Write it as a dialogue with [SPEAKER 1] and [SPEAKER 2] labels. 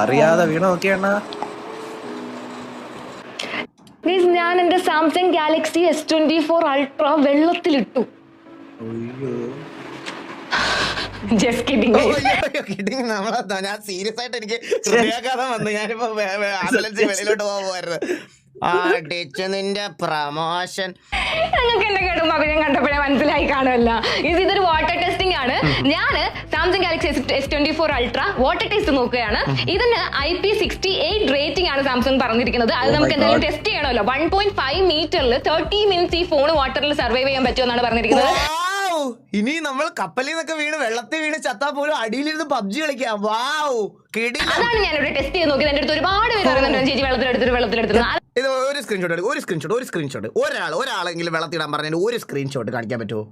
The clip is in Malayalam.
[SPEAKER 1] അറിയാതെ വീണ നോക്കിയണ്ണ.
[SPEAKER 2] ഞാൻ എന്റെ സാംസങ് ഗാലക്സി S24 അൾട്ര വെള്ളത്തിലിട്ടു. Just kidding, guys.
[SPEAKER 3] ഞാൻ സീരിയസ് ആയിട്ട് എനിക്ക് ഹൃദയാഘാതം വന്നു. ഞാനിപ്പോ ആംബുലൻസ് വെളിയിലോട്ട് പോകാമായിരുന്നു. നിന്റെ പ്രമോഷൻ
[SPEAKER 2] നിങ്ങൾക്ക് എന്റെ കേടും അഭിനയം കണ്ടപ്പോഴേ മനസ്സിലായി കാണുമല്ല. ഇതൊരു വാട്ടർ ടെസ്റ്റിംഗ് ആണ്. ഞാൻ Samsung Galaxy S24 ultra water test നോക്കുകയാണ്. ഇതിന് IP68 റേറ്റിംഗ് ആണ് സാംസങ് പറഞ്ഞിരിക്കുന്നത്. അത് നമുക്ക് എന്തായാലും ടെസ്റ്റ് ചെയ്യണമല്ലോ. 1.5 മീറ്ററിൽ 30 മിനിറ്റ്സ് ഈ ഫോൺ വാട്ടറിൽ സർവൈവ് ചെയ്യാൻ പറ്റുമെന്നാണ് പറഞ്ഞിരിക്കുന്നത്.
[SPEAKER 3] ഇനി നമ്മൾ കപ്പലിൽ നിന്നൊക്കെ വീണ് വെള്ളത്തിൽ വീണ് ചത്താ പോലും അടിയിലിരുന്ന് പബ്ജി കളിക്കാം. വാവ്,
[SPEAKER 2] അതാണ് ഞാൻ ഇവിടെ ടെസ്റ്റ് ചെയ്ത് നോക്കിയത്. എന്റെ അടുത്ത് ഒരുപാട് പേര് പറയുന്നുണ്ട് ചേച്ചി വെള്ളത്തിലെടുത്തിട്ട്.
[SPEAKER 3] ഇത് ഒരു സ്ക്രീൻഷോട്ട് ഒരാളെങ്കിലും വെള്ളത്തിടാൻ പറഞ്ഞാൽ ഒരു സ്ക്രീൻഷോട്ട് കാണിക്കാൻ പറ്റുമോ?